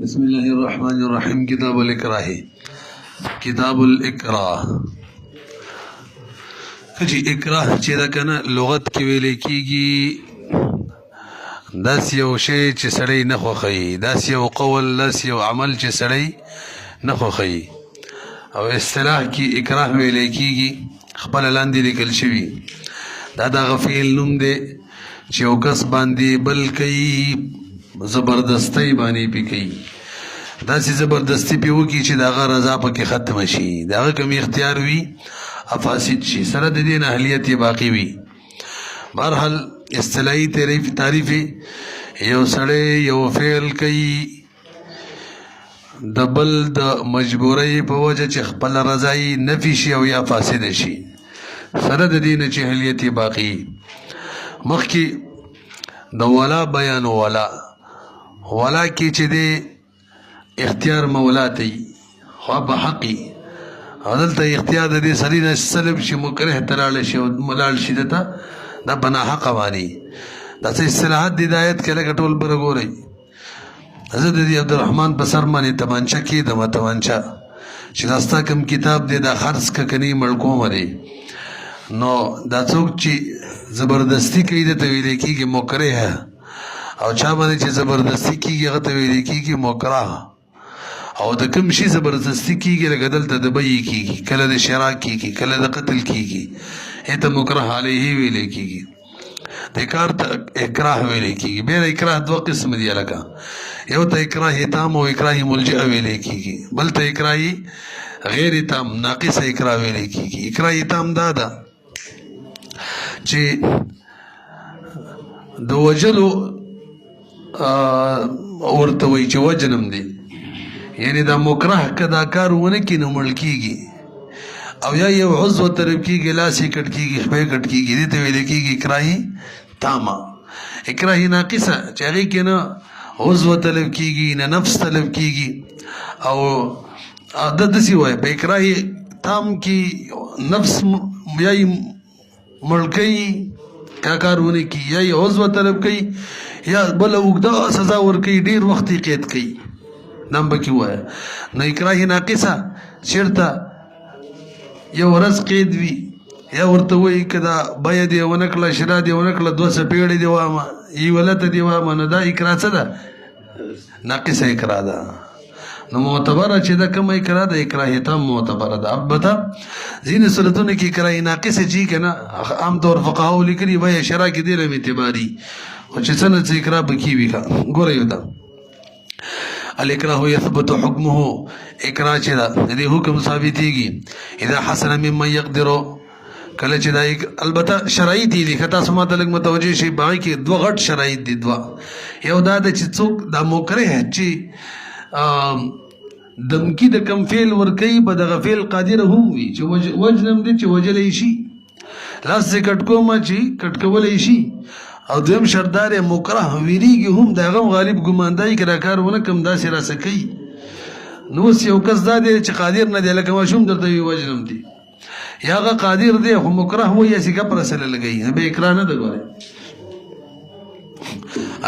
بسم الله الرحمن الرحيم. كتاب الإكراه. كتاب الإكراه کجی اکراه چې دا کنه لغت کې ویل کېږي داس یو شی چې سړی نه خوښوي، داس یو قول، داس یو عمل چې سړی نه خوښوي، او اصطلاح کې اکراه ویل کېږي خپل لاندې لیکل شوي. دا دغه فعل نوم دی چې یو کس باندې بل کوي، زبردستی باندې پې کوي، داسې زبردستی پې وکړي چې د هغه رضا پکې ختمه شي، د هغه کوم اختیار وي افاسد شي، سره د دې نه اهلیت یې باقي وي. بهرحال اصطلاحي تعریف یو سړی یو فعل کوي د بل د مجبورۍ په وجه چې خپل رضا یې نفي شي او یا فاسد شي، سره د دې نه چې اهلیت یې باقي. مخکې د ولا بیان ولا کې چې دی اختیار مولا ته وي خو په حقي، او دلته اختیار د دې سړي نه سلب شي، مکره ته لاړ شي او ملاړ شي دته دا بنا حق باندې. داسې اصطلاحات د هدایت کې لکه ټول بره ګورئ. زه د دې عبدالرحمن په سر باندې تمانچه کېدم، تمانچه چې دا ستا کوم کتاب دی دا خرڅ که کنی مړکومه دی. نو دا څوک چې زبردستی کوي دته ویلی کېږي مکره، او چا باندې چې زبردستی کېږي هغه ته ویلی کېږي مکره. او د کوم شي زبردستی کېږي لکه دلته د بیې کېږي، کله د شراک کېږي، کله د قتل کېږي، هته مکره علیه ویلی کېږي. د کار ته اکراه ویلی کېږي. بیا اکراه دوه قسم دی لکه یو ته اکراه تام او اکراه ملجئ ویلی کېږي، بل ته اکراه غیر تام ناقص اکراه ویلی کېږي. اکراه تام دا ده چې د وجلو ورته وایي چې وجنم دی، یعنی دا مکره که دا کار ونه کړي نو مړ کېږي، او یا یو عضو طرف کېږي، لاس یې کټ کېږي، خپې کټ کېږي، دې ته ویل کېږي اکراه تامه. اکراه ناقصه چې هغې کې نه عضو طلب کېږي نه نفس طلب کېږي، او داسې وایي په اکراه تام کې نفس یا مړ کوي کا کار ونه کړي، یا یې عضو طلب کوي، یا بله اوږده سزا ورکوي، ډېر وخت یې قید کوي، دا به کې وایه. نو اکراه ناقصه چېرته یو ورځ قید وي، یا ورته وایي که دا بیه دې ونه کړله، شرا دې ونه کړله، 2 څپېړې دې وامه، یې ولته دې وامه، نو دا اکراه څه ده؟ ناقصه اکراه ده. نو معتبره چې دا کومه اکراه ده؟ اکراه تام معتبره ده. البته ځینې صورتونو کې اکراه ناقصه چې که نه عام طور فقهاو لیکلي بیه شرا کې دې لم اعتباري، خو چې څه نه څه اکراه پکې وي. ګوره یو ده الاکراه یثبت حکمه، اکراه چې ده د دې حکم ثابتېږي اذا حسن ممن یقدرو، کله چې دا البته شرایط دي که تاسو ماته لږ متوجه شئ، په هغې کې 2 غټ شرایط دي. 2 یو دا ده چې څوک دا مکره چې دمکی د کم فعل ورکوي په دغه فعل قادر هم وي چې وجنم دی چې وجلی شي، لاس یې کټ کومه چې کټ کولی شي. او دویم شرط دا دی مکره ویریږي هم د هغه غالب ګماندایي که دا کار ونه کړم داسې راسه کوي. نو اوس یو کس دا دی چې قادر نه دی، لکه ماشوم درته وي وجنم دی، یا هغه قادر دی خو مکره وایي هسې ګپ رسله لګوي، به اکراه نه ده. ګورئ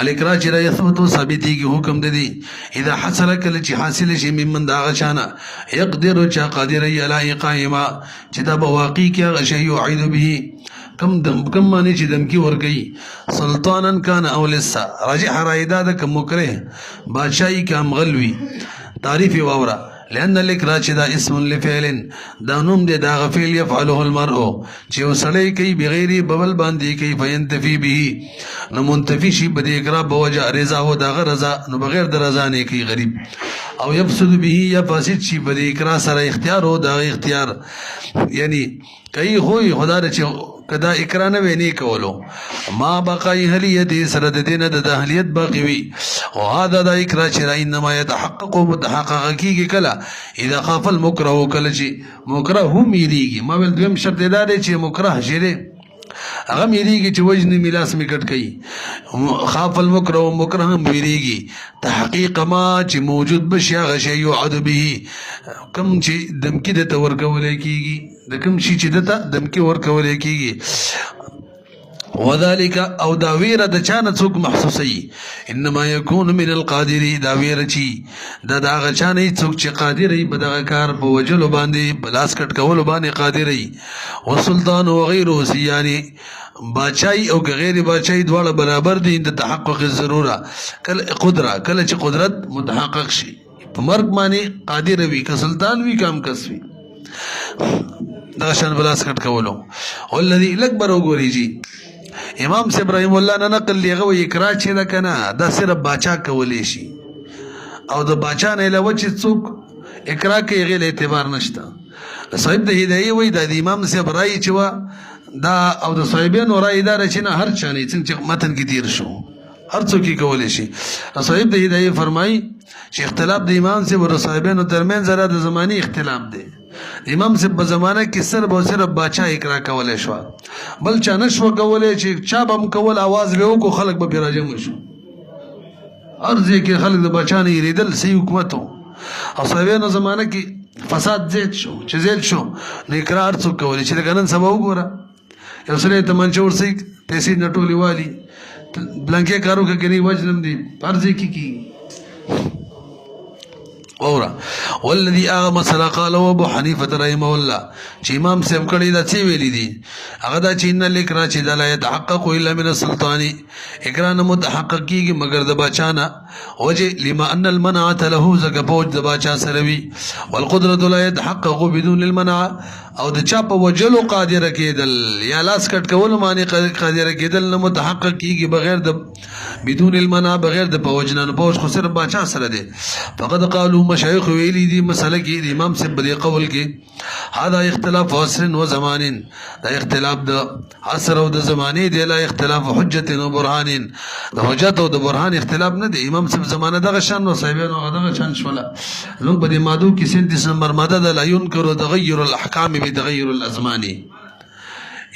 الاکراه چې دا یثبتو ثابتېږي حکم د دی اذا حصل کله چې حاصل شي ممن د هغه چانه یقدرو چې قادر یي علی قائمه چې دا به واقع کې هغه شی یعید به کم معنی چې دمکی ورکوي، سلطانا کان او لسا، راجح رای دا ده که مکره بادشاهي که هم غلوي. تعریف واوره لأن الاکراه چې دا اسم لفعل، دا نوم دی دا هغه فعل یفعله المرء چې یو سړی کوي بغیر ببل باندې کوي، فینتفي به نو منتفي شي په دې اکراه په وجه رضا و د هغه رضا، نو بغیر د رضا نه کوي غریب، او یفسد به یا فاسد شي په دې اکراه سره اختیار و د هغه اختیار، یعنی کوي خو خدا د چې کدا اکراه نه ویني کولو ما بقای اهلیت سره د دینه د اهلیت باقی وي. او هذا د اکراه چې انما يتحقق متحقق کیږي کله اذا خاف المکره، کله چې مکره هم یریږي. ما ول دویم شرط دا دی چې مکره شری هغه یریږي چې وجنی میلاس می کټ کوي، خاف المکره او مکره هم یریږي تحقیق ما چې موجود بشي هغه شی يعد به، کوم چې دمکی د تور کولای کیږي، د کوم شي چې د دمکی ور کولای کیږي وذلك او دا ویره د چانه څوک محسوسي انما يكون من القادر دا ویره چی دا غچانه څوک چې قادر ای په دغه کار په وجلو باندې بلاس کټ کول باندې قادر ای والسلطان وغيره سياني باچای او غیر باچای دواړه برابر دي د تحقق ضروره کله قدرت کله چې قدرت متحقق شي په مرګ باندې قادر وي که سلطان وي کام کسوي دا شان بلاس کټ کولو والذي الاكبر وګوريږي امام سے ابراهيم الله نه نقل لغه اقرا چې دا کنه دا صرف باچا کولې شي او د باچا نه علاوه چې څوک اقرا کوي غیر اعتبار نشته صاحب د هدايه وای د امام سے ابراهيم چې وا دا او د صاحبانو رائے دار چې نه هر چانه چې متن کې تیر شو هر څوک یې کولې شي صاحب د هدايه فرمای چې اختلاف د امام سے ور صاحبانو ترمن زره د زماني اختلاف دی امام سے په زمانہ کې صرف او صرف باچا اقرا کولای شو بل چا نشو کولای چې چا بم کول आवाज به وکړو خلک به راجم شو ارزه کې خلک د باچا نه یریدل سي حکومت او صاحبانو زمانہ کې فساد زیات شو چې زیات شو نو اقرار څوک کولای چې لګنن سبا وګوره یو سره ته منچور سي پیسې نټولي والی بلانکې کارو کې نه وجنم دي ارزه کې اورا والذي اغم مسلا قال ابو حنيفه رحمه الله چې امام صاحب کړي دا څه ویلي دي هغه دا چې ان لیکرا چې د لا يتحقق الا من السلطان اقرا نه متحقق کیږي مگر د باچانا وجه لما ان المنع له زګ فوج د باچا سره وي والقدره لا يتحقق بدون المنع او د چا په وجلو قادر کېدل یا لاس کټ کول معنی قادر کېدل نه متحقق کیږي بغیر د بدون المنع بغیر د پوجنن پوج خو صرف باچا سره دي فقد قالوا مشايخ ویلی دي مسله کې د امام صاحب دی قول کې هذا اختلاف عصر و زمان دا اختلاف د عصر او د زمانه دی لا اختلاف حجت و برهان د حجت او د برهان اختلاف نه دی امام صاحب زمانه دغه شان نو صاحبانو دغه شان شولا نو په دې مادو کې 37 نمبر ماده د لا ينكر تغير الاحکام بتغير الازمان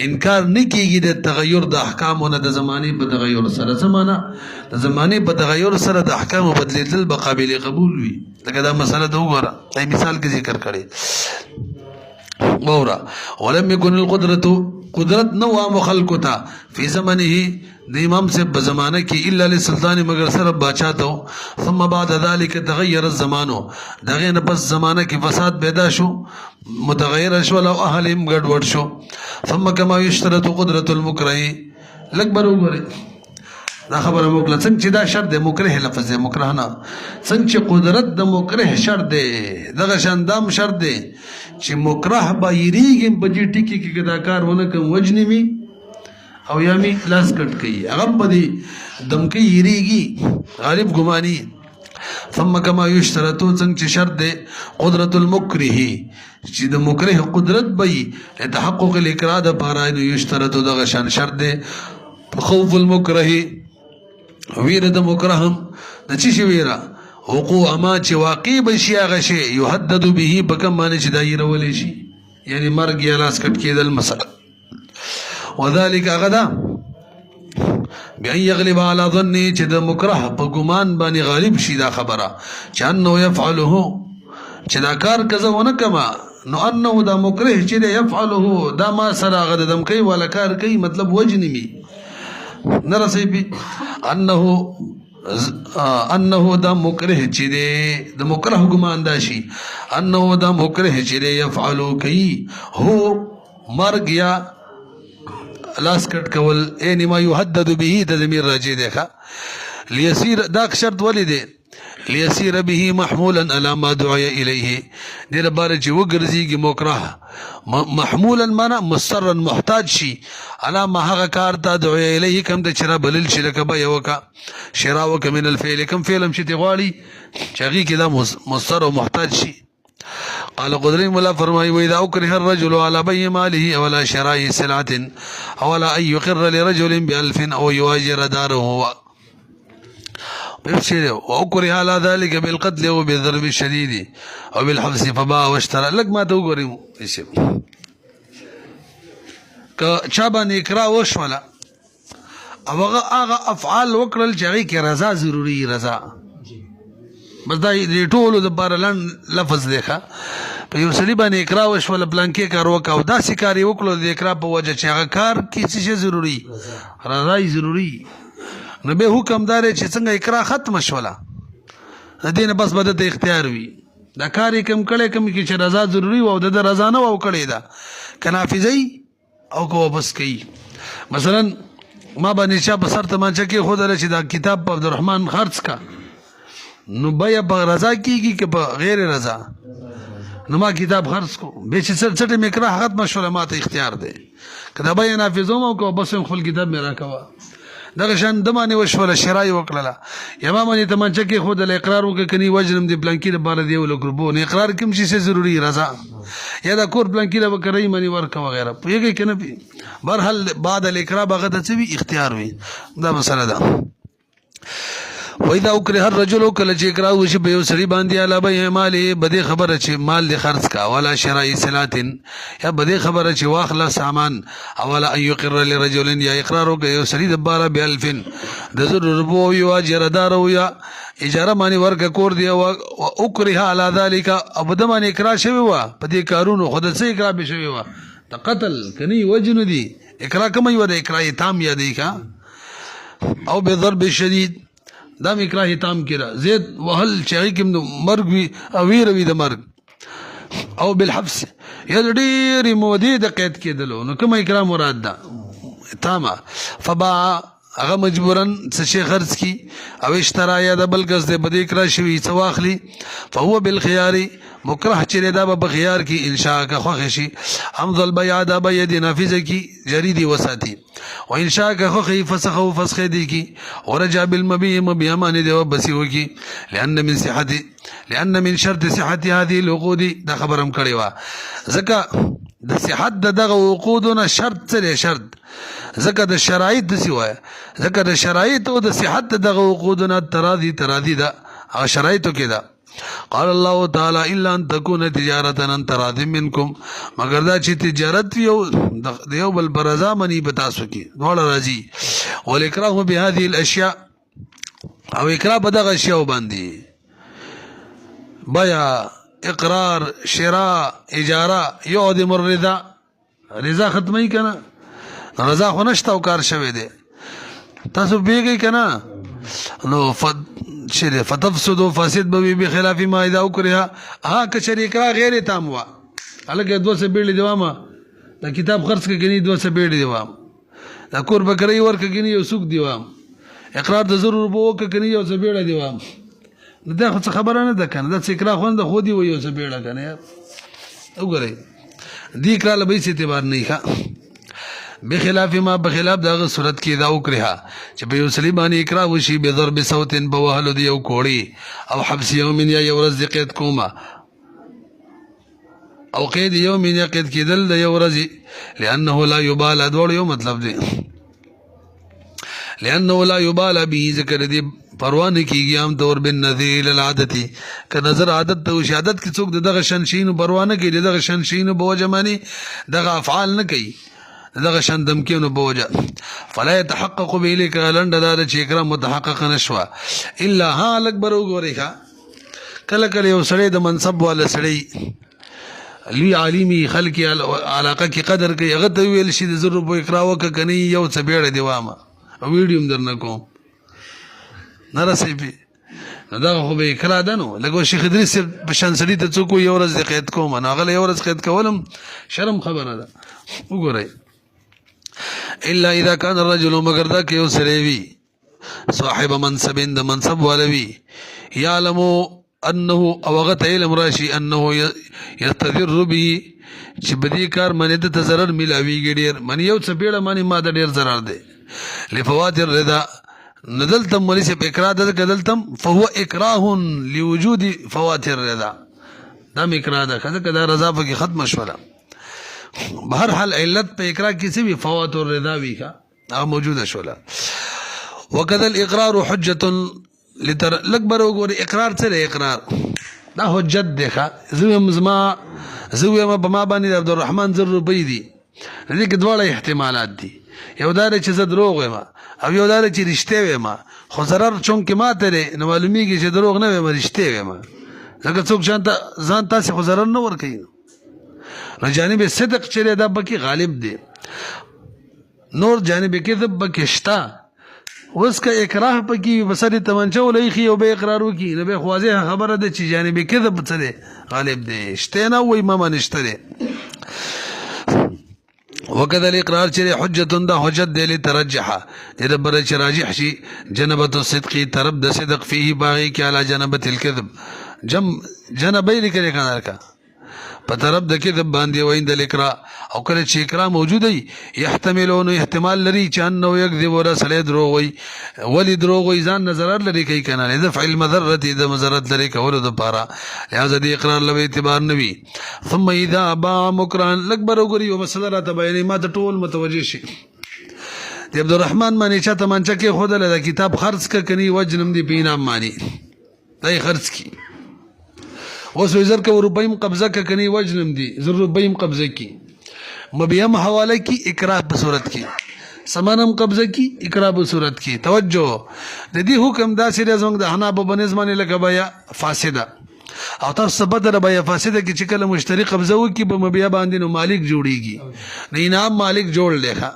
انکار نکیږي د تغیر د احکامونو د زمانه په تغیر سره زمانه د زمانه په تغیر سره د احکام بدلیدل به قابل قبول وي لکه دا مسله د وګوره ای مثال کې ذکر کړي وورا ولم يكن القدرة قدرت نو مخلقتا فی زمانه د امام سے په زمانه کې الا للسلطان مگر سره باچا ته ثم بعد ذلك تغير الزمان دغه نه پس زمانه کې فساد پیدا شو متغیر شو او اهلهم ګډوډ شو ثم كما يشترط قدرة المكره لکبر وګره دا خبره موکله څنګه چې دا شرط د مکره لفظ د مکره نه څنګه چې قدرت د مکره شرط دی دغه شاندام شرط دی چې مکره به یریږي په دې ټکی کې دا کار ونه کوم وجنمی او یا می لاس کټ کوي هغه په دې دمکې یریږي غالب ګماني ثم كما يشترط څنګه چې شرط دی قدرت المکره چې د مکره قدرت به تحقق الاقرار د پاره نو یشترط دغه شان شرط دی خوف المکره ویره د مکرهم د چی شي ویره وقوع ما چې واقع بشي هغه شی يهدد به بکم باندې چې دایره ولې شي یعنی مرګ یا لاس کټ کېدل مثلا وذلك غدا بأن يغلب على ظني چې د مکره په ګمان باندې غالب شي دا خبره چې انه يفعله چې دا کار کزه ونه کما نو انه دا مکره چې يفعله دا ما سره غد دم کوي ولا کار کوي مطلب وجنمي نرسي انه دا مکره چې د مکره ګمان دا شي انه دا مکره چې يفعله کوي هو مرګ یا لاس کټ کول اینی ما یحدد به د ضمیر راجی دیکھا لیسیر دا شرط ولید لیسیر به محمولا على ما دعي اليه دیر بار چې وګرځيږي مکره محمولا معنا مصرا محتاج شي على ما هغه کار ته دعي اليه کم د چر بلل شي لکه به یوکا شراوک من الفعل کم فعل مشي تغالي چغي کدا مصر او محتاج شي قال قدري مولا فرمای واذا اكره الرجل على بيع ماله ولا شراء سلعه ولا ان يقر لرجل ب1000 او يواجر داره بيبشر واكره على ذلك بالقتل وبالضرب الشديد او بالحبس فباع واشترى لك ما توغري ايش ک چابان اقرا وشولا هغه افعال وکړل چې کی رضا ضروری رضا بس دا دې ټولو د بارلن لفظ دیکھا که یو سړي باندې اقرار وشوله پلانکې کار وکړه او داسې کار یې وکړو د اقرار په وجه چې هغه کار کې څه شی ضروري رضا ضروري نو به حکم دار چې څنګه اقرار ختم شوله د دې نه بس به د اختیار وي دا کار یې کم کړی کم کې چې رضا ضروري و او د رضا نه و کړی دا که نافظوي او که واپس کوي مثلا ما باندې چا په سر تمانچه کې ښودله چې دا کتاب په عبدالرحمن خرڅ کا نو بیا په رضا کېږي که په غیر رضا نو ما کتاب خرڅ کو بیا چې څټې مې اقرار ختمه شوله ما ته اختیار دی که دا بیا نافظوم او که واپس خپل کتاب مې راکوه دغه شان د باندې وشوله شرا یې وکړله یا ما باندې تمانچه کې ښودله اقرار وکړه که نه وجنم د پلانکي لپاره د 1 لک روپو نو اقرار کوم شي څه ضروري رضا یا دا کور پلانکي له به کرۍ منې ورکه وغیره پوهېږئ که نه پوهېږي بهرحال بعد الاقرار به هغه ته څه وي اختیار وي دا مسله ده وإذا أكره الرجل کله چې اقرار وشي په یو سړي باندې علی بیع مال بده خبره چې مال دې خرڅ کا ولا شراء صلاتن یا بده خبره چې واخله سامان اولا ان يقر لرجل یا اقرار وکړي یو سړي د بارا ب1000 د زر روپو یو اجردار او یا اجاره باندې ورکه کور دی او اکره علی ذلك ابدا باندې اقرار شوی و په دې کارونو خود څه اقرار به شوی و د قتل کني وجن دي اقرار کوم یو د اقرار تام یادې کا او بضرب شدید دا اقرار تام کړه زید وهل چې کوم مرګ وي او ویروي د مرګ او بالحبس یا ډېرې مودې د قید کېدلو نو کوم اقرار مراد ده تامه فباع هغه مجبورن څه شي خرڅ کی او اشترا یا د بل کس د بده اقرار شوی څه واخلي فهو بالخيار مکره چې دا به خيار کی انشاء کا خوښ شي امض البيع دا به د نافذ کی جریدي وساتي وانشاء کا خوښ فسخ او فسخ دي کی ورجع بالمبيع مبيع مان دی وبسيو کی لان من شرط صحه هذه العقود دا خبرم کړي وا ځکه د صحت دغه عقودونه شرط سره شرط ځکه د شرایط د سیوای ځکه د شرایط او د صحت دغه عقودونه تراضی ده هغه شرایطو کې ده قال الله تعالی الا ان تكون تجارتا ان تراض منكم مگر دا چې تجارت یو بل برزا منی بتا سکی دوړه راځي والاکراه بهذه الاشیاء او اکراه بدغه اشیاء باندې بیا اقرار شراء اجاره یعدم الرضا رضا ختمي کنه رضا خو نشته او کار شوی دی تاسو بیګی کنه نو فتفسد فاسد به بخلاف ما اذا اكره ها که شریکا غیر تام وا الګ 200 بیړې دیوامه دا کتاب خرڅ کې کني 200 بیړې دیوام دا کور بکرې ورکه کني یو سوق دیوام اقرار د ضرور بو وک کني یو بیړې دیوام دا خو خبره نه ده کنه دا اقرار خوند خو دی و یو بیړې کنه وګورئ دې اقرار به څه اعتبار نه ښه بخلاف ما بخلاف دغه صورت کې دا وکړه چې په یو سلیمانی اقرار وشي به ضرب صوت بوهلو دی یو کوړی او حبس یوم یا یو ورځ قید کوما او قید یوم یا قید کېدل د یو ورځ لانه لا یبال ادوړ یو مطلب دی لانه لا یبال به ذکر دی پروانه کیږي عام طور بن نذیل العادتی که نظر عادت ته شهادت کې څوک دغه شنشین پروانه کوي دغه شنشین بوجمانی دغه افعال نه کوي دغه شان دمکینو بوجه فلا يتحقق بإليك لند دا چې اکرام متحقق نشوا الا ها اکبر وګورئ کله کله یو سړی د منصب والا سړی لوی عالمي خلک علاقه کې قدر کوي هغه ته ویل شي د ضرور په اقرا وک کني یو څه بیړه دیوامه ویډیوم درنه کوم نرسي دا خو به اقرا ده نو لکه شیخ ادریس په شان سړی ته څوک یو ورځ د قید کوم نه هغه یو ورځ قید کولم شرم خبره ده وګورئ الا اذا كان الرجل مگر دا کې یو سړی وي صاحب منصب د منصب والوي يعلم انه او غت علم راشي انه يستذر به چې بدی کار باندې ته ضرر ملاوي ګډیر من یو څه پیړه باندې ما د ډیر ضرر دی لفوات الرضا ندلتم وليس باقرار دلتم فهو اكراه لوجود فوات الرضا دا اقرار ده کله رضا په ختم شولا بهر حال علت په اقرار کې څه وی فوات الرضا وی کا هغه موجوده شولا وکذا الاقرار حجه لکبر وګور اقرار څه اقرار دا حجت ده زویم په ما باندې عبد الرحمن زر روپۍ دي دې کې دواړه احتمالات دي یو دا چې زه دروغ وایم او یو دا چې رښتیا وایم خو ضرر چون کې ماته نه معلومیږي چې دروغ نه وایم رښتیا وایم ځکه څوک ځان تاسې خو ضرر نه ورکوي نو جانب صدق چې دی دا پکې غالب دی نور جانب کذب پکې شته اوس که اکراه پکې وي په سر یې تمنچه ولایخي او به اقرار وکړي نو بیا خو واضحه خبره ده چې جانب کذب څه دی غالب دی شته نه وایي ماما نشته دی وکذا الاقرار چې حجت دا حجت دی لترجحه دې لپاره چې راجح شي جنبت الصدق طرف د صدق فيه باغی کې علی جنبت الكذب جنبې لیکل کنه کا په طرف د کذب باندې وایند الاقرا او کله چې اقرا موجود وي يحتملون احتمال لري چې انه يكذب ورسل دروغ وي ولي دروغ وي ځان نظر لري کوي کنه دفع المضره د مضرت لري کول د پاره لہذا د اقرار له اعتبار نوي ثم اذا باع مکران لکبر وګري او مسله را تبين ما ته ټول متوجي شي د عبدالرحمن مانی چاته منچه کې خود له کتاب خرڅ ک کني وجنم دی پینام مانی دای خرڅ کی اوس وزر کو روپیم قبضه ک کني وجنم دی زر روپیم قبضه کی مبیم حواله کی اقرار په صورت کی سمانم قبضه کی اقرار په صورت کی توجه د دې حکم دا سره زموږ د حنابه بنظمانه لکه بیا فاسده او تاسو بدر بیا فاسده کی چې کله مشتری قبضه وکي په مبیا باندې نو مالک جوړیږي نه انعام مالک جوړ لخوا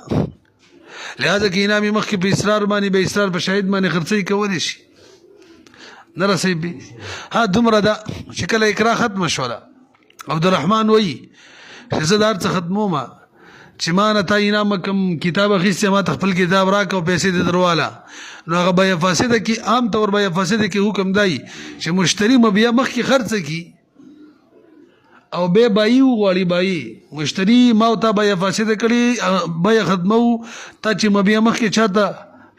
لہذا کې انعامي مخکې په اصرار باندې به اصرار په شاهد باندې خرڅي کول شي نه رسي به ها دومره دا چې کله اقرار ختم شوله عبدالرحمن وایي زدار څه ختمو ما چې ما نه تا انعام کم کتاب اخیسته ما خپل کتاب راک او پیسې د درواله نو هغه بیا فاسده کی عام طور بیا فاسده کی حکم دی چې مشتری مبیا مخکې خرڅ کی او به بایو غواړي بای مشتری ما ته بیا فاسده کړي بیا ختمو تا چې مبیا مخکې چاته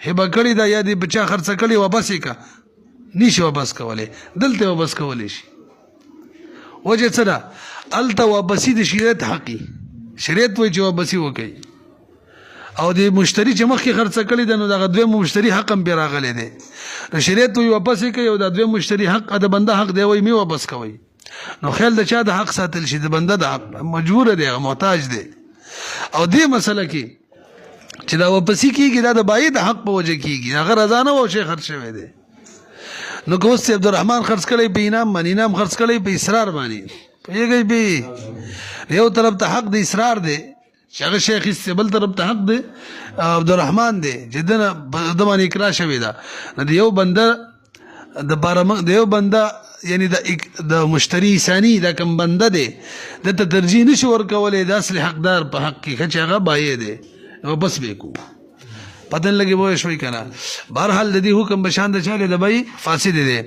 هبه کړي دا یا دې بچا خرڅ کړي واپس کا نشي واپس کولای دلته واپس کولای شي وجه څه ده الته واپسی د شریعت حقي شریعت وایي چې واپسی وکړي او د مشتری چې مخکې خرڅ کړي د نو دغه دوی مشتری حق هم پې راغلی دی نو شریعت وایي واپس یې کوي او د دوی مشتری حق د بنده حق دی وایي مې واپس کوئ نو خیال د چا د حق ساتل شي د بنده د حق مجبور دی محتاج دی او دې مسله کې چې دا واپسی کېږي دا د بای د حق په وجه کېږي هغه رضا نه و شی خرڅ شوی دی نو که اوس عبدالرحمن خرڅ کړی په انعام باندې انعام خرڅ کړی په اصرار باندې پوهېږئ به یو طرف ته حق د اصرار دی چې هغه شیخ بل طرف ته حق دی عبدالرحمن دی چې د باندې اقرار شوی ده نو د یو بنده د یو بنده یعنی د مشتری ثانی دا کم بنده دی د ته ترجیح نشي ورکولی د اصل حقدار په حق کې چې هغه بایې دی نو بس به کو پتن لګي وای شوي کنه بهرحال د دې حکم بشان د چاله د بای فاسد دی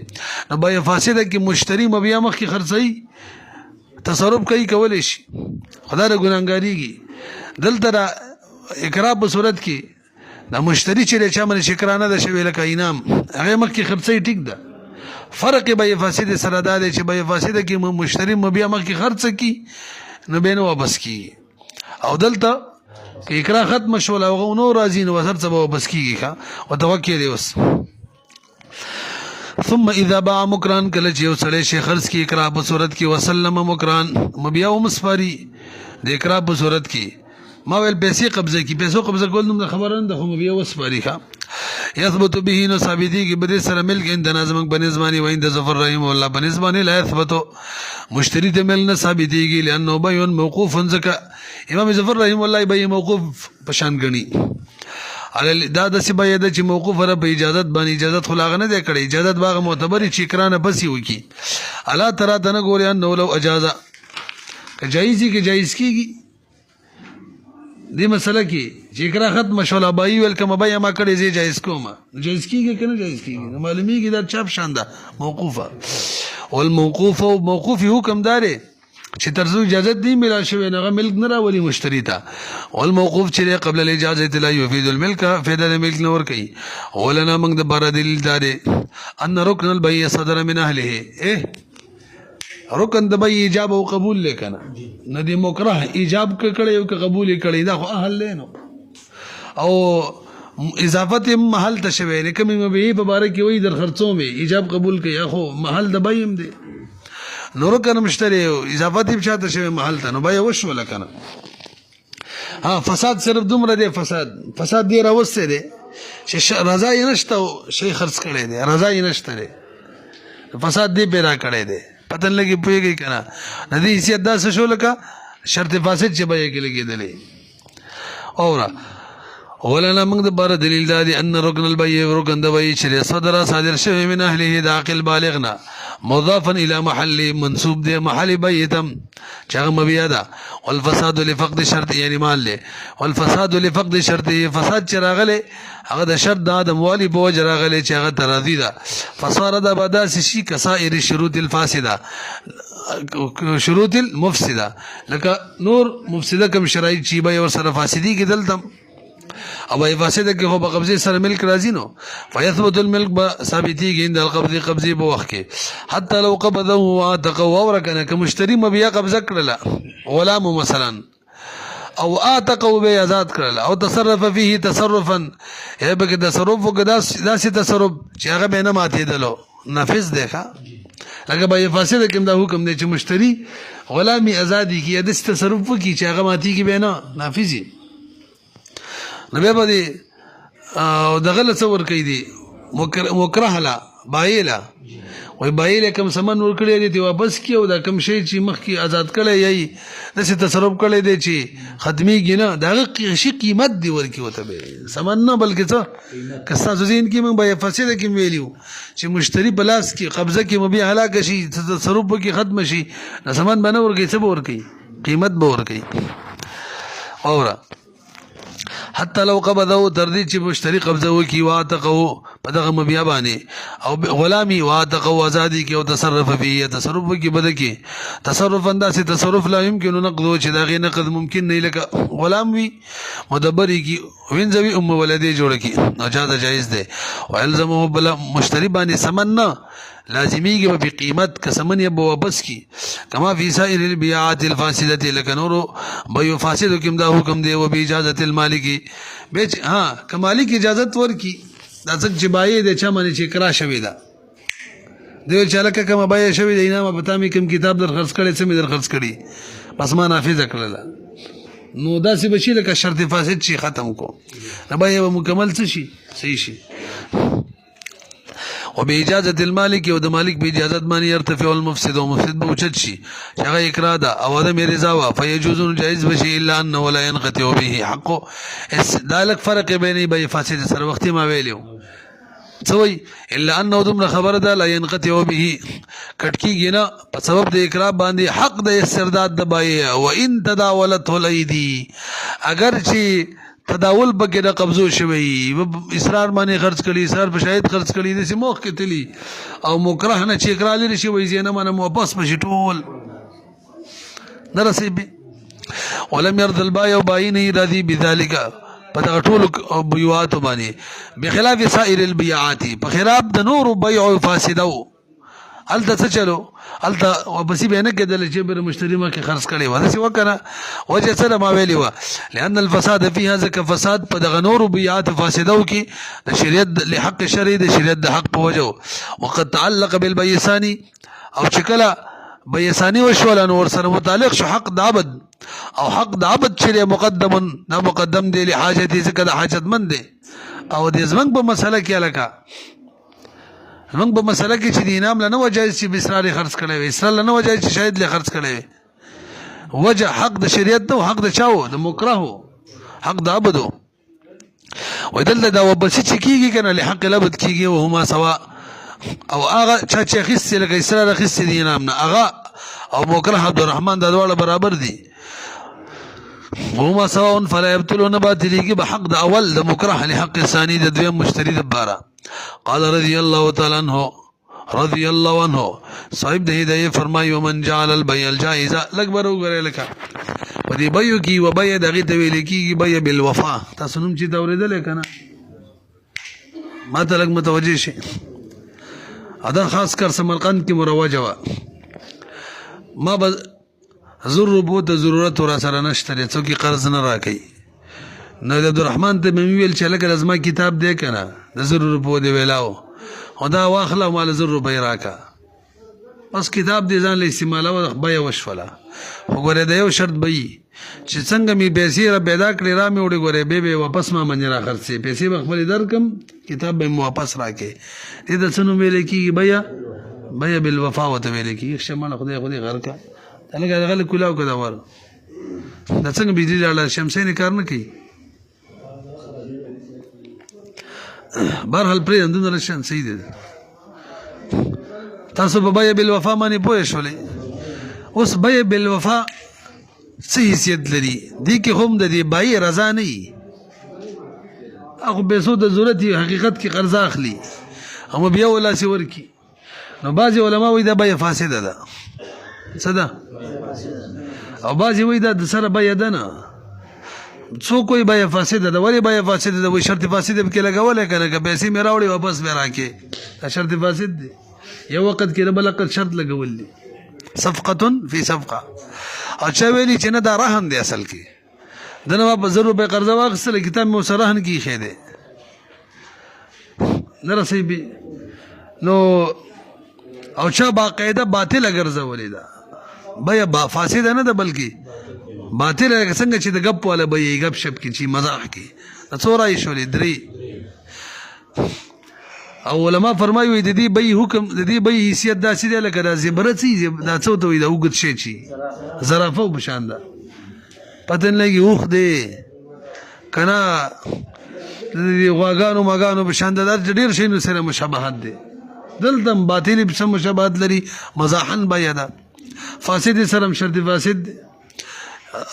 نو بای فاسد کې مشتری مبیا مخ کې خرڅي تصرف کوي کولای شي خدای له ګناګاریږي دلته اقرار په صورت کې د مشتری چې چا من شکرانه د شوی لکه انعام هغه مخ کې خرڅي ټیک ده فرق بای فاسد سره دا دی چې بای فاسد کې مشتری مبیا مخ کې خرڅ کی نو به نو واپس کی او دلته اقرار ختم شول او نو راځي نو سر څه واپس کیږي ښا او توکل دی اوس ثم اذا باع مکران کله چې وسړی شي خرڅ کی اقرار په صورت کې وسلم مکران مبيع او مسفری د اقرار په صورت کې ما ول پیسې قبضه کی پیسو قبضه کول نو خبرونه د مبيع او مسفری ښا يثبت به نو ثابتي کې بده سره ملک اند نظم بنسبانی و اند ظفر رحم الله بنسبانی لا يثبت مشتری ته مل نه ثابتيږي لانه بيون موقوف ذکر امام ظفر رحم الله به موقوف پشان غني علی دا د سبا د چې موقوف را په اجازت باندې اجازت خلاغه نه دی کړی اجازت باغ معتبر چې کرانه بسی وکي الا ترى دنه ګوریا نو لو اجازه که جایزي کې جایز کیږي دې مسله کې چې کرا ختم شول بای ویلکم بای ما کړی زی جایز کوم جایز کیږي کنه جایز کیږي معلومیږي دا چاپ شانده موقوفه والموقوف او موقوف حکم داره چې ترزو اجازه دی ملا شوی نه ملک نه راولي مشتری ته والموقوف چې قبل الاجازه لا يفيد الملك فائدہ ملک نه ور کوي ولنا موږ د بار دلیل داره ان ركن البيع صدر من اهله رکن د بای ایجاب او قبول لیکنه نه دی مکره ایجاب کړي او قبول کړي دا خو اهل لینو او اضافت محل تشوي نه کوم به په باره کې وای در خرڅو می ایجاب قبول کوي خو محل د بایم دی نور کنه مشتری اضافت به چاته شوی محل ته نو بای وشو لکنه ها فساد صرف دومره دی فساد دی راوسته دی چې رضا یې نشته شي خرڅ کړي دی رضا یې نشته دی فساد دی پیدا کړي دی پتن لګي پويږي کنه ندی حیثیت دا څه شو لکه شرط فاسد چې به کې لګیدلې اورا ولنا موږ د بار دلیل دا دی ان رکن البيع رکن د بيع چې صادر شوی من اهله داخل بالغنا مضافا الى محل منسوب دی محل بيتم چې هغه مبيع ده والفساد لفقد شرط یعنی مال له والفساد لفقد شرط فساد چې راغله هغه د شرط د ادم والی په وجه راغله چې هغه تراضی ده فصار د بداس شي کسائر الشروط الفاسده شروط المفسده لکه نور مفسده کوم شرایط چې به ور سره فاسدی کې دلته او به فاسده کې هو په قبضه سره ملک راځي نو فيثبت الملك ثابتيږي عند القبض قبضه په وخت کې حتى لو قبضه واتقوا ورکنه که مشتری مبيع قبضه کړله ولا مثلا او اتقوا به آزاد کړل او تصرف فيه تصرفا به کې تصرف وکړه تصرف چې هغه به نه ماتې دلو نافذ دی ښا لکه به فاسده کې دا حکم دی چې مشتری غلامي ازادي کې د تصرف وکړي چې هغه ماتې کې به نه نافذي نبی باندې دغه لڅور کوي دي مکره لا بایلا وای بایله کوم سامان ور کړی دی واپس کیو دا کوم شی چې مخ کی آزاد کړی یی د څه تصرف کړی دی چې ختمي گینه دغه شی قیمت دی ورکی وته به سامان نه بلکې څه کستا زین کې موږ به فساد کې ویلیو چې مشتری بلاس کې قبضه کې مبيع هلاک شي تصرف کې ختم شي سامان بنه ورکی څه ورکی قیمت به ورکی اورا حتى لو قبضه تردي چې مشتری قبضه وکي واتقو په دغه مبيع باندې او غلامي واتقو ازادي کې او تصرف فيه تصرف کې بده کې تصرف انداسه تصرف لا يمكن نقضه چې دغه نقد ممکن نه لکه غلام وي مدبري کې وینځوي ولدي جوړ کې اجازه جایز ده ويلزمه بلا مشتری باندې سمن لازمي کې په قیمت کسمن یې واپس کی کما فی سائر البيعات الفاسده لکنورو بيو فاسد کوم دا حکم دی او به اجازه المالکی بیچ ها کمالک اجازت ورکی دا څنګه چې بای د چا باندې چې کرا شوی دا دیو چالک کما بای شوی دی نه پتا می کوم کتاب در خرڅ کړي سم در خرڅ کړي بس ما نافذ کړل نو دا سی بچی لکه شرط فاسد شي ختم کو نه بای مکمل څه شي صحیح شي وباجازه المالك او د مالک به اجازت باندې يرتفع المفسد ومفسد به اوچت شي هغه اقرار ده او د مې رضا وا فيجوز جائز بشي الا انه ولا ينقطع به حقه ذلك فرق بين به فاسد سره وخت ما ویلو سوي الا انه دمر خبر ده لا ينقطع به کټکیږي نه په سبب د اقرار باندې حق د استرداد د بای او ان تداولت الايدي اگر چې تداول بګه د قبضو شوی اصرار باندې خرج کړي اصرار په شاهد خرج کړي د سیموخ کې تلی او مکره نه چې اقرار لري شي وای زینه باندې واپس بشي ټول درسي به ولم يرضى البائع وباين راضي بذلك پدغه ټول بيوات باندې بخلاف سائر البيعات بخلاف د نور بيع فاسدو الته څه چلو الته وبسي به نه کېدل چې بر مشتری ما کې خرڅ کړي و داسې وکنه وجه سره ما ویلی و لأن الفساد فيها ذک فساد په دغه نور بیات فاسدو کې د شریعت لحق شرعي د شریعت د حق په وجه وقد تعلق بالبيساني او چې کله بيساني وشول نور سره متعلق شو حق د عبد او حق د عبد چې مقدم دی له حاجتي څخه د حاجت مند دی او د زمنګ په مسله کې الکا موږ په مسله کې چې د انعام لنه وجایز چې بسرار خرڅ کړي وي اسرار لنه وجایز چې شاهد له خرڅ کړي وي وجه حق د شریعت ته حق د چاو د مکره حق د عبدو ودل دا وبس چې کیږي کنه له حق العبد کیږي او هما سوا او هغه چې خص لکه اسرار خص دي انعام نه هغه او مکره عبدالرحمن د دوړ برابر دي هما سواء فلا يبطلون باطليږي بحق د اول د مکره له حق ثاني د دویم مشتری د بارا قال رضي الله تعالى عنه رضي الله عنه صاحب د هدايه فرمایي ومن جعل البيع الجائز لکبر وګره لکه په دې بيو کې و بيع دغه ته ویل کېږي بيع بالوفا تاسو نوم چې توریدل کنه ماته لګ متوجي شي ادا خاص کر سمرقند کې مروجه وا ما به ضرر بو د ضرورت ور سره نشته څوک قرض نه راکې نو د عبدالرحمن ته مې ویل چې لکه لازمه کتاب دی کنه د ضرور په دی ویلاو خدا واخله مال ضرور به راکا بس کتاب دې ځان له استعمال او بیا وشولا وګوره دا یو شرط به چې څنګه می پیسې را پیدا کړې را مې وړي ګوره به واپس ما منځ را خرڅې پیسې به خپل درکم کتاب به واپس راکې دې د څنو ویل کېږي بیا بیا بالوفا وته ویل کی شمال خدای غرقه هغه غل کولاو کدا ور د څنګه بيدی لاله شمسین کار نه کوي بهرحال پرې اندونه لشن صحیح دي تاسو په بیا بالوفا باندې پوه شولې اوس بیا بالوفا څه حیثیت لري دي کې هم د دې بای رضا نه وي هغه پیسو د ضرورت حقیقت کې قرض اخلي اما بیا ولا سی ورکی نو بعض علما وایي دا بیا فاسده ده څه ده او بعض وایي دا د سره بیا ده نه څوک وایي بیا فاسده ده ولې بیا فاسده ده وایي شرط فاسده به کې لګولې کنه که پیسې مې راوړي واپس مې راکې دا شرط فاسد دی یو وخت کې بل وخت شرط لګول دي صفقه فی صفقه او چا ویلي چې نه دا رهن دی اصل کې دنه واپس 100 روپے قرض واخیستل کتاب مې سره رهن کې خې ده نه رسېږي نو او چا باقاعده باطل ګرځولې ده بیا با فاسد نه ده بلکې باطل څنګه چې د غپ والا به یې غپ شپ کې چې مزاح کې څورای شولې درې او علما فرمایي د دې به حکم د دې به حیثیت داسې دی لکه د زبرت سي دا څه ته وي دا وګت شي چې زرافه بشان ده پته نه لګي اوخ دی کنه د غواګانو ماګانو بشان ده ډېر شي نو سره مشابهت دي دلته باطل به سم مشابهت لري مزاحن بیا ده فاسد سره شرط فاسد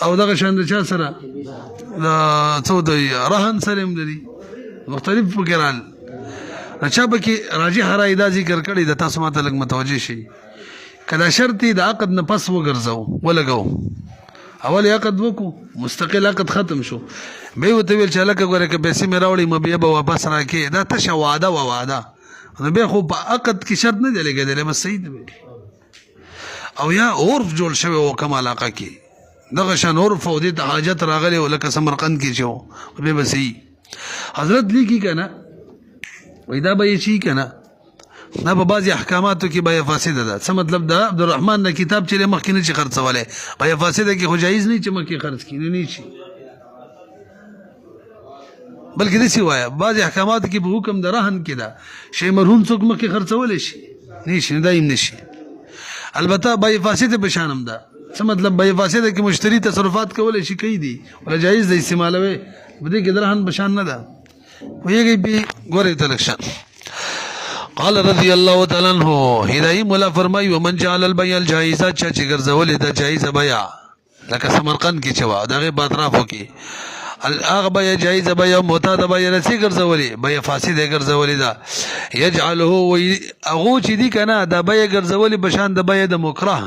او دغه شان د چا سره څه دی رهن سره لري مختلف فکران رچا بکی راجح رای دا ذکر کړی د تاسو ماته لګ متوجه شي کله شرط د عقد نه پس وګرځو ولګو اول عقد وکړو مستقل عقد ختم شو به وته ویل چې لکه ګوره کې پیسې مې راوړې مې بیا به واپس راکې دا ته وعده و وعده نو به خو په عقد کې شرط نه دی لګیدل بس صحیح دی او یا عرف جوړ شوی او کوم علاقه کې دغه شان عرف او د حاجت راغلی ولکه سمرقند کې جو به بس حضرت لیکي کنه وای دا به شي کنه دا په بعضی احکاماتو کې بیا فاسده ده څه مطلب ده عبدالرحمن نه کتاب چې مخکې نه چې خرڅولې بیا فاسده کې خو جایز نه چې مخکې خرڅ کینې نه شي بلکې دسی وای بعضی احکاماتو کې په حکم د رهن کې ده شی مرهون څوک مخکې خرڅولې شي نه شي دایم نشي البته بیا فاسده بشانم ده څه مطلب بیا فاسده کې مشتری تصرفات کولې شي کوي دي ولا جایز ده استعمالوي بده کې رهن بشان نه ده ویږي به ګورې تلکشن قال رضی الله تعالی عنہ هدايه مولا فرمای ومن جعل البيع الجائزه چې ګرځولې د جایزه بيع لکه سمرقند کې چوا دغه باطرافو کې هغه بيع جایزه بيع معتاد بيع رسي ګرځولې بيع فاسد ګرځولې دا يجعله هغه چې دي کنه د بيع ګرځولې بشان د بيع د مکره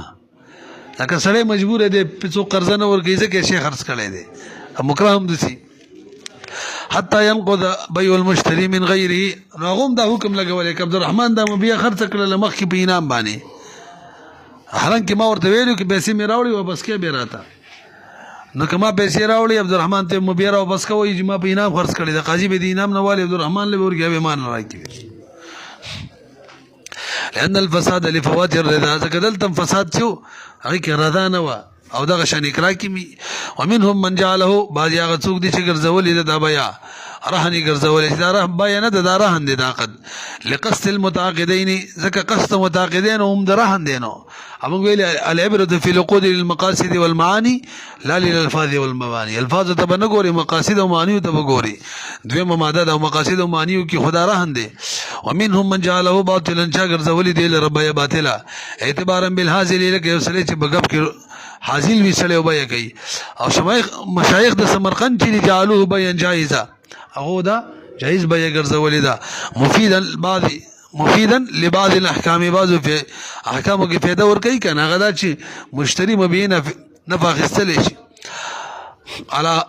لکه سړی مجبور دی په څو قرض نه ورګي ځکه شي خرڅ کړي دي مکره هم دسی حتى ينقض بيع المشتري من غيره راغوم دا حکم لګولې ک عبدالرحمن دا مبيع خرڅ کړل مخکې په انعام باندې حالانکه ما ورته ویلو کې پیسې مې راوړي واپس کې به راته نو کما پیسې راوړي عبدالرحمن ته مبيع را واپس کوي چې ما په انعام خرڅ کړی د قاضي به د انعام نه والي عبدالرحمن له ورګي به مان راکړي لأن الفساد لفوات الرضا ځکه دلته فساد شو هغه کې رضا نه و او دغه شان اقرا کی ومنهم من جعله بعض هغه څوک دي چې ګرځولې د بیا رهن ګرځولې دا رهن بیا نه د رهن د عقد لقصد المتعاقدين ځکه قصد متعاقدين هم د رهن دینو موږ ویل العبره في العقود للمقاصد والمعاني لا للالفاظ والمباني الفاظ ته نه ګوري مقاصد او معاني ته ګوري دوی ماده د مقاصد او معاني کې خدا رهن دي ومنهم من جعله باطلا چې ګرځولې دی لربیا باطلا اعتبارا بالحاصل لکه وسله چې بغب کې حاصل وی سره وبیا کوي او مشایخ د سمرقند چې جعلوه بیان جایزه هغه دا جایز بیا ګرځولې ده مفیدا لبعض الاحکام بعضو په احکامو کې پیدا ور کوي کنه هغه دا چې مشتری مبینه نفع خستل شي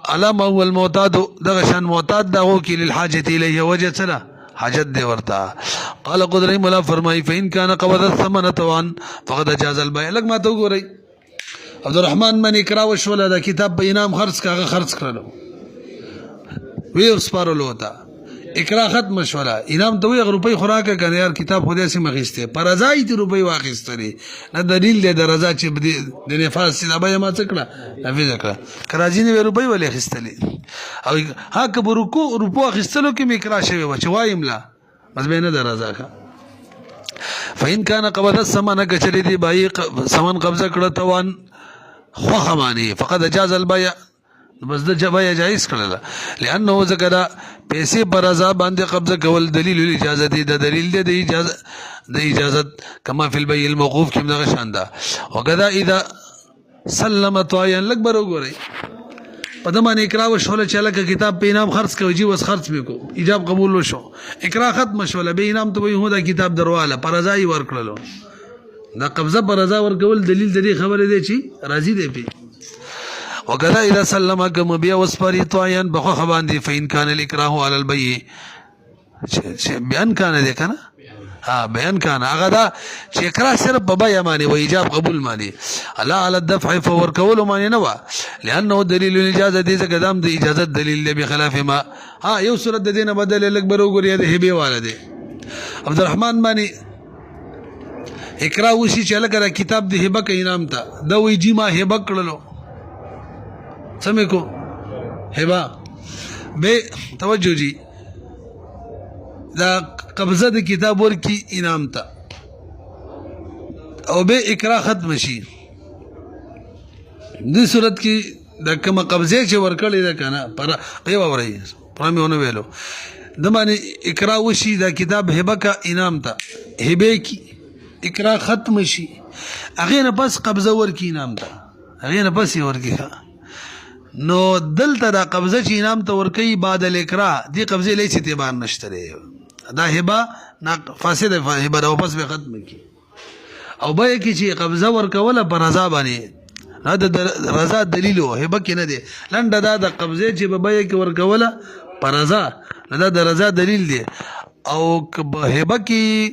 علامه هو المعتاد دغه شان معتاد دغه کې للحاجه الیه وجه سره حاجت دی ورته قال قدري مولا فرمای فین کان قبض الثمن طوعا فقد جاز البيع لك ما تو ګورئ عبدالرحمن من اقرا وشول دا کتاب په انعام خرڅ کاغه خرڅ کړلو وی سپارلو وتا اقرا ختم شولا انعام ته 1 روپۍ خوراکه کنه یار کتاب خو دې سم مخسته پر ازای ته روپۍ واخیستري نه دلیل دې درجه چې د نفاس سیده به ما څکړه نفذ کړه کراځي نه روپۍ ولې خستلې او حق برکو روپو خستلو کې میکرا شوی و چې وایم لا بس به نه درجه کا فإن كان قبض الثمن کچری دی بای ثمن قبضه کړه توان خو خمانی فقد جاز البيع بس د جبای جایز کړل لانه ذکر پیسې پر رضا باندې قبضه کول دلیل الاجازه دی د دلیل دی د اجازت کما فی البيع الموقوف کې دغه شان ده وکذا اذا سلم طايا لکبر وګورئ پدمان اقرا وشوله چلکه کتاب په انعام خرڅ کوي جی وس خرڅ میکو ایجاب قبول وشو اقرا ختم شوله به انعام ته وي هو دا کتاب درواله پر رضا ای ورکړلو دا قبضه پر رضا ورکول دلیل د دې خبره دی چې راضی دی پی وکذا اذا سلم كما بيع وسفري طايا بخو باندې فإن كان الاكراه على البيع بیان کانه دی کنه بیان کانه هغه دا چې اقرا صرف په بیع معنی و ایجاب قبول معنی الا على الدفع فور کول معنی نه و لانه دلیل الاجازه دې څنګه دام د اجازه دلیل به خلاف ما یو صورت د دینه بدل لکبر وګوري د هبه والده عبد الرحمن معنی اقرا وشي چې لکه کتاب د هبه ک انعام ته دا وی جی ما هبه کړلو سمې کو هبه به توجه جی دا قبضه د کتاب ورکی انعام ته او به اقرا ختم شي د صورت کې د کوم قبضه چې ورکړی دا کنه پر پیو اوري پرمهونه ویلو د باندې اقرا وشي دا کتاب هبه کا انعام ته هبه کی اقرا ختم شي هغه نه بس قبضه ورکی انعام ته هغه نه بس ورکی نو دلته دا قبضه چې انعام ته ورکی بعد الاقرا دی قبضه لیس اعتبار نشته دا هبه فاسد هبه دا واپس به ختم کی او به کی چې قبضه ورکوله پر رضا باندې نه د رضا دلیل هبه کې نه دی لنډه دا د قبضه چې به کی ورکوله پر رضا نه د رضا دلیل دی او هبه کې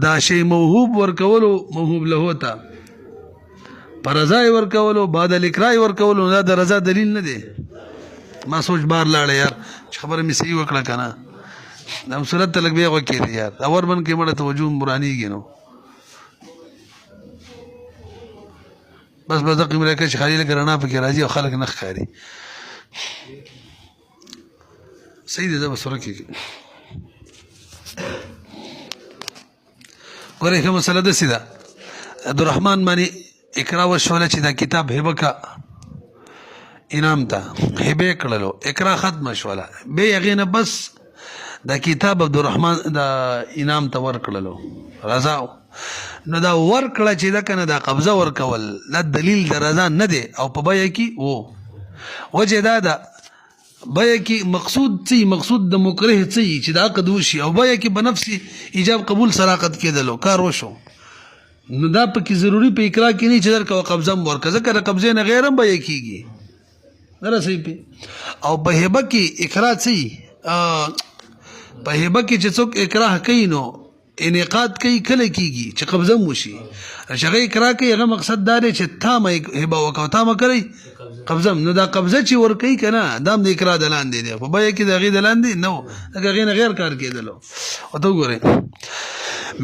دا شی موهوب ورکولو موهوب له ہوتا پر رضا ورکولو بعد الاقرا ورکولو دا د رضا دلیل نه دی ما سوچ بار لاړ یار خبره می صحیح وکړه کنه دا صورت تلک بیا وکړي یار اور بن کې مړه توجه مرانیږي نو بس دقیق ملکه چې خلیل ګرنا په کې راځي او خلک نه ښکاري صحیح دی زما سره کې ګوره کوم مسله ده سیده عبدالرحمن مانی اقرا وشوله چې دا کتاب هبه کا انعام ته هبه کړلو اقرا ختم شوله به یغې نه بس دا کتاب عبدالرحمن دا انعام ته ورکړلو رضا نو دا ورکړه چې دا کنه دا قبضه ورکول دا دلیل د رضا نه دی او په بیه کې وو وجه دا ده بیه کې مقصود د مکره چې دا عقد وشي او بیه کې بنفسي ایجاب قبول صراحت کېدلو کار وشو نو دا پکې ضروری په اقرا کې نه چې درکو قبضه ورکړه ځکه قبضه نه غیرم بیه کېږي نه صحیح په او په هبه کې اقرا په هبه کې چې څوک اقرا کوي نو انعقاد کوي کله کېږي چې قبضه وشي شغه اقرا کوي هغه مقصد دا دی چې تامه هبه وکاو تامه کوي قبضه نو دا قبضه چې ور کوي کنه دام د اقرا دلان دی په بیا کې د غي دلان دی نو دا غي غیر کار کېدلو او ته وګورئ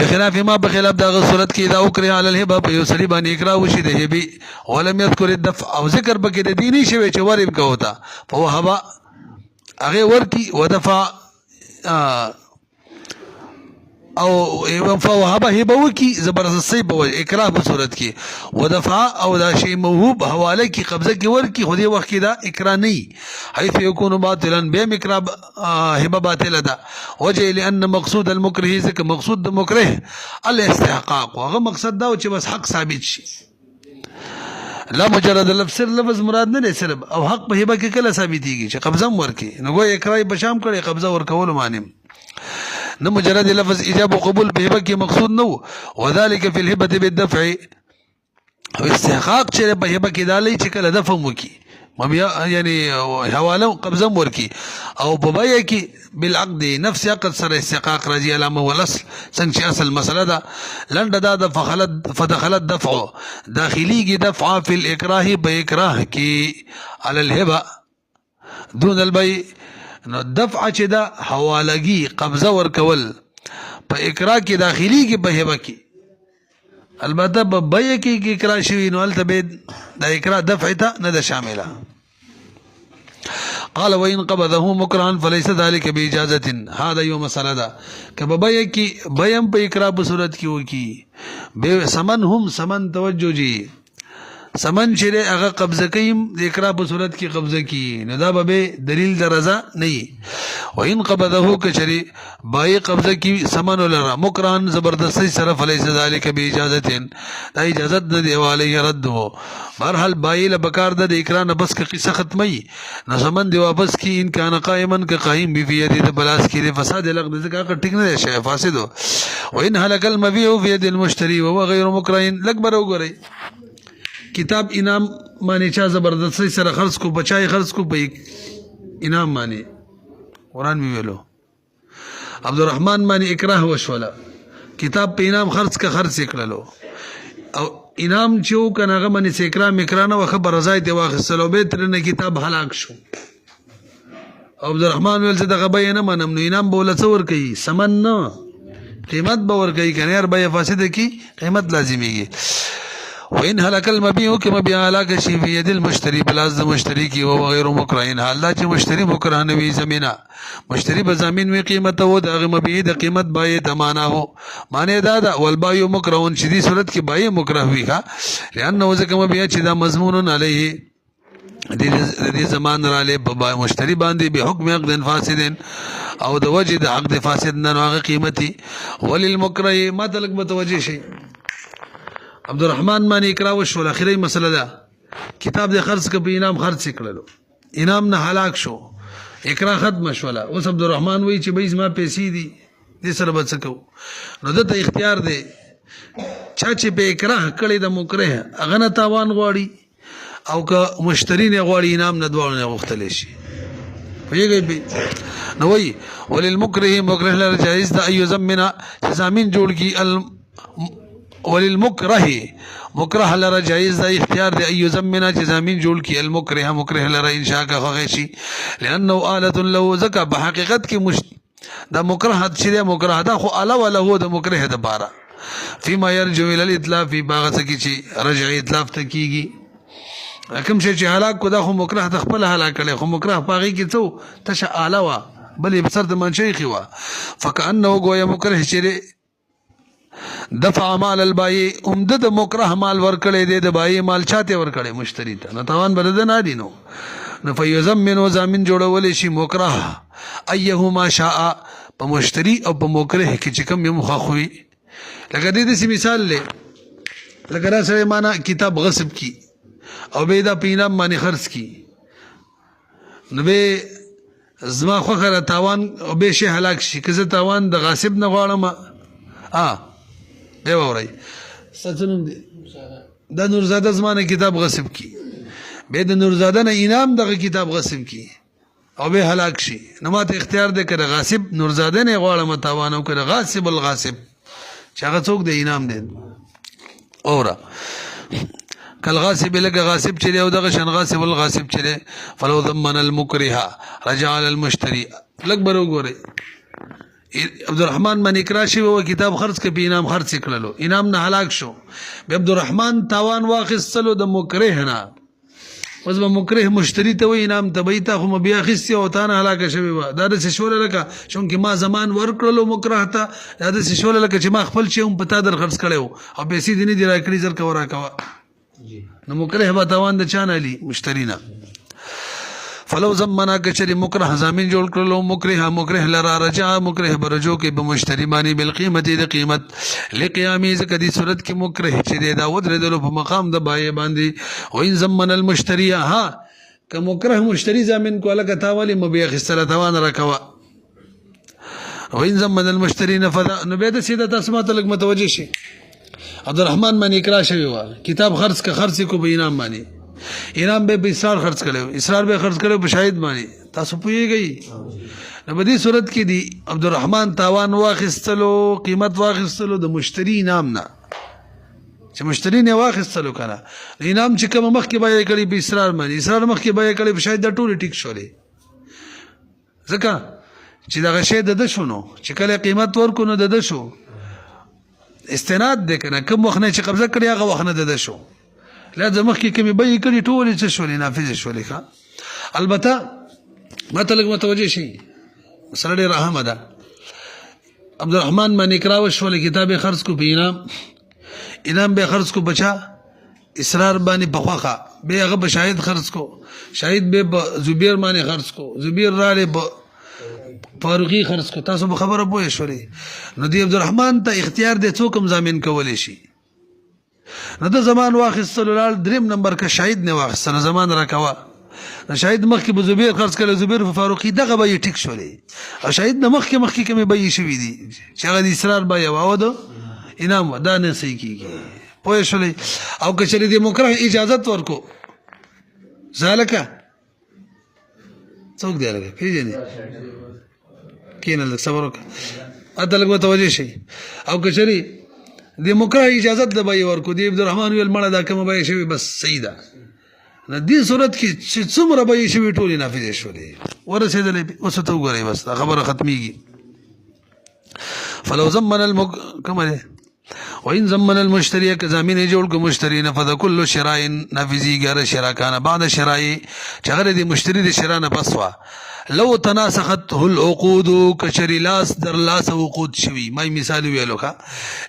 بخلاف ما بخلاف دا صورت کې دا او کړی علی الهبه په یو سړي باندې اقرا وشي د هبه ولم يذكر الدفع او ذکر بکې د دیني شوی چې وریم کوتا په هبه هغه ورکی ودفع او فوهبه هبه وکي زبردستي به اقرا په صورت کې ودفع او دا شی موهوب حواله کې قبضه کې ورکی خو دې وخت کې دا اقرا نه حيث يكون باطلا به اقرا هبه باطله ده وجه لان مقصود المكره ذکر مقصود المكره الاستحقاق هغه مقصد دا چې بس حق ثابت شي لا مجرد لفظ مراد نه دی صرف او حق په هبه کې کله ثابتيږي چې قبضه ورکی نو ګویا اقرا په شام کړي قبضه ورکول معنی نه مجرد لفظ اجابه وقبول به هبه کې مقصود نو وذلك في الهبه بالدفع او استحقاق چې په هبه کې دالي چې کله دفع وکي یعنی حواله قبضه ورکی او په بیا کې بالعقد نفس عقد سره استحقاق راځي علامه والاصل څنګه اصل مسله ده لنډه دا فدخلت دفع داخليږي دفع في الاكراه باكراه کې على الهبه دون البيع نو دفع چې دا حوالگی قبضه ورکول په اقرا کې داخلي کې په هبه کې البته په بیع کې اقرا شوی نو البته دا اقرا دفع ته نه ده شامله قال وإن قبضه مكرها فليس ذلك بإجازة. هذا یو مسئله ده که په بیع کې بیم په اکراه په صورت کې وکي سمن هم سمن توجه جی سمن چې هغه قبضه کیم د اکراه په صورت کې قبضه کی نو دا به دلیل د رضا نه. وإن قبضه کچری بای قبضه کی سمن لرا مکران زبردستی سره فلیس ذلک باجازه دا اجازت نه دی والی رد ہو. بہرحال بای له بکار د اکراه نه بس کې قصه ختمي نو سمن دی واپس کی ان کان قائما ک قائم بی فی ید بلاس کی فساد لغد ذکا ټیک نه شي فاسد ہو. وإن هلك المبيع في يد المشتري وهو غير مكره لکبر وګورئ کتاب انعام معنی چا زبردستی سره خرڅ کو بچای خرڅ کو په انعام معنی قرآن می ویلو عبدالرحمن معنی اکراه وشولا کتاب په انعام خرڅ کا خرڅ کړلو او انعام چې کنه هغه معنی چې اکرام اکرانه و خبر رضای دی واخصلو به ترنه کتاب هلاک شو. عبدالرحمن ویل چې دغه بیان منم نو انعام بوله څور کوي سمن نه قیمت باور کوي کنه هر بیه فاسده کی قیمت لازمیږي. وإن هلك المبيع كما بيع هلاك شي في يد المشتري بلاز مشتري کی وهو غير مكره حال دا چې مشتري مکره نه وي زمینا مشتري به زمين وي قیمت و د مبيع د قیمت بای تمانا هو معنی دا دا والبای مکرهون چې دي صورت کې بای مکره وي ښا لانه ځکه مبيع چې دا مضمون علیه دې زمان را له مشتري باندې به حکم عقد فاسد او د وجه د عقد فاسد نه هغه قیمتي وللمکره مطلق متوجه شي. عبدالرحمن معنی اکراه وشول اخری مسله ده کتاب د خرڅ ک په انعام خرڅ کړلو انعام نه هلاک شو اکراه ختم شولا اوس عبدالرحمن وی چې بیز ما پیسې دي دې سره بچکو نو دته اختیار دی چا چې په اکراه کړی د مکره هغه نه تاوان غواړي او که مشتری نه غواړي انعام نه دوه نه غوښتل شي پیږي نو وی وللمکره مکره لر جائز ده ایو زمنا زمين جوړ کی وللمكره مكره لرا جائز دا اختیار دی ایو زمنا چې زمين جوړ کی المكره مكره لرا انشاء کا خوشي لانه آلة له زکا بحقیقت کې دا مکره چې مکره دا خو علاوه له د مکره د بارا فيما يرجو الى الاتلاف في باغ سکی چې رجعي اتلاف تکیږي کوم چې هلاک کو دا خو مکره تخپل هلاک کړي خو مکره پاغي کې څو تش علاوه بلې بسر د منشي خوا فكانه گویا مکره چې دفع مال البای عمده د مکره مال ورکړي دی د بای مال چاته ورکړي مشتری ته نو توان بلد نه دي نو فیزمن و زامن جوړول شي مکره ايهما شاء په مشتری او په مکره کې چې کوم یو خوخوي لکه دې مثال لې لکه را سره معنا کتاب غصب کی او به دا پینام معنی خرڅ کی نو به زما خو خره تاوان او به شي هلاک شي که زه تاوان د غاصب نه غواړم به ووري ستنوم دي د نورزاده زمانه کتاب غصب کی به د نورزاده نه انعام دغه کتاب غصب کی او به هلاک شي نو ماته اختیار ده کړه غاصب نورزاده نه غواړم تاوان او کړه غاصب الغاصب چې هغه څوک د انعام دي اورا کل غاصب لګه غاصب چره او دغه شن غاصب الغاصب چره فلو ضمن المكره رجع على المشتري لګبر وګوري عبدالرحمن من اکراشی و کتاب خرڅ ک په انعام خرڅ کړلو انعام نه هلاک شو به عبدالرحمن تاوان واخستلو د مکره نه اوس به مکره مشتری ته و انعام تبیتا خو بیا خستی او تان هلاک شوی و دا د شول لکه چونکه ما زمان ورکړلو مکره ته دا د شول لکه چې ما خپل شی هم پتا در خرڅ کړو او پیسې دې نه دی راکړي زر کورا کوا نو مکره به تاوان د چانه لی مشتری نه فلو زمنا کچری مکره زمين جوړ کړلو مکره لرا رجع مکره برجو کې به مشتری معنی بالقیمت د قیمت لقیامی ز کدي صورت کې مکره چې دا ودرېدل په مقام د بای باندې وین زمن المشتری ها که مکره مشتری زمين کوله کتا والی مبيع خسته توان راکوا وین زمن المشتری نفذ نو به د سیده تاسو ماته لګ متوجه شي عبدالرحمن من اکرا شوی و کتاب خرڅ کا خرڅ کو به انعام معنی انعام به اصرار خرڅ کړو اصرار به خرڅ کړو په شاهد معنی تاسو پوهیږئ نو په دې صورت کې دی عبدالرحمن تاوان واخستلو قیمت واخستلو د مشتری انعام نه چې مشتری نه واخستلو کنه انعام چې کوم مخ کې بای کړي په اصرار معنی اصرار مخ کې بای کړي په شاهد د ټول ټیک شولې ځکه چې دا شی د شونو چې کله قیمت ورکو نو د شو استناد ده کنه کوم وخت نه چې قبضه کړی هغه وخت نه د شو لازم مخکې کومې بې کړي ټول څه شولې نافذ شولې ښه البته ما ته لږ متوجه شي مسله ډېره اهمه ده. عبدالرحمن باندې اقرا وشوله کتاب یې خرڅ کو په انعام به خرڅ کو بچا اسرار باندې په خوخه به هغه به شاهد خرڅ کو شاهد به زبیر باندې خرڅ کو زبیر را له فاروقي خرڅ کو. تاسو به خبره پوه شئ نو دی عبدالرحمن ته اختیار دی څوک هم ضامن کولی شي. نو د زمان واخیستلو لال دریم نمبر که شاهد نه واخیستل زمان راکوه شاهد مخکې به زبیر خرڅ کړه زبیر په فاروقي دغه به یې ټیک شولې او شاهد نه مخکې کومې به یې شوي دي چې هغه د اسرار به یې او د انعام دا نه صحیح کېږي پوه شولې. او که چېرې د مکره اجازت ورکو ځالکه څوک دی هلکه پېژنې کښېنه لږ صبر وکړه هلته لږ متوجه شئ. او که چېرې د مکره اجازت د به یې ورکو د عبدالرحمن ویل مړه دا کومه به یې شوې بس صحیح ده. دې صورت کې چې څومره به یې شوي ټولې نافظې شولې ورسېدلې اوس ته وګورئ بس دا خبره ختمېږي. فلو زمن کومه دی وإن زمن المشتري كزامين جوړ کو مشتری نه فذ كل شراء نافذي غیر شراء کان بعد شراء چغره دي مشتری دي شراء نه پسوا لو تناسخته العقود كشري لاس در لاس عقود شوي ما مثال ویلو کا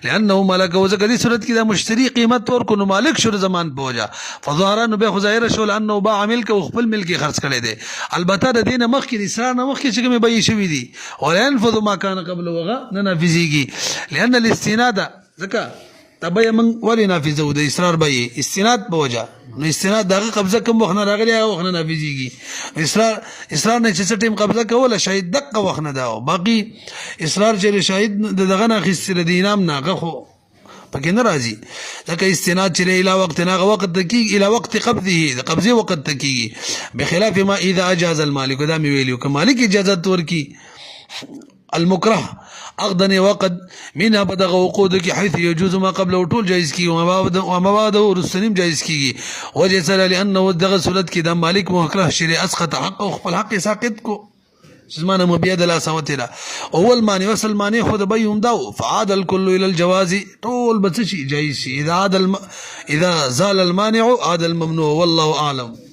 لانه ملک وزکه دي صورت کې دا مشتری قیمت ور کو مالک شو زمان پوجا فظاهرا به ظاهر شو لانه باع ملک او خپل ملک خرڅ کړي دي البته د دینه مخ کې اسرار نه مخ کې چې کوم به شوي دي ولينفذ ما كان قبل وغا نه نافذيږي لان الاستناد ځکه تبه من ولې نافذه د اصرار به استناد په وجه نو استناد دغه قبضه کوم وخت نه راغلی او وخت نه نافذيږي اصرار نه چې ټیم قبضه کوله شاید دغه وخت نه دا باقي اصرار چې شاهد دغه نه خسر د انعام نه غخو پکې نه راځي ځکه استناد چې اله وخت نه وخت دقیق اله وقت قبضه قبضه وخت تکیږي بخلاف ما اذا اجاز المالك دا مې ویلو که مالک اجازه ورکی المكره اقدن وقد منها بدغ وقود کی حيث يجوز ما قبل طول جائز کی وما بعد ورسنیم جائز کی وجه سره لانه دغه صورت کی د مالک مکره شری اسقط حق او خپل حق ساقط کو زمانه مبيد لا سوتلا اول معنی وصل معنی خود بيوم داو فعاد الكل الى الجواز طول بتشي جائز اذا زال المانع عاد الممنوع والله اعلم.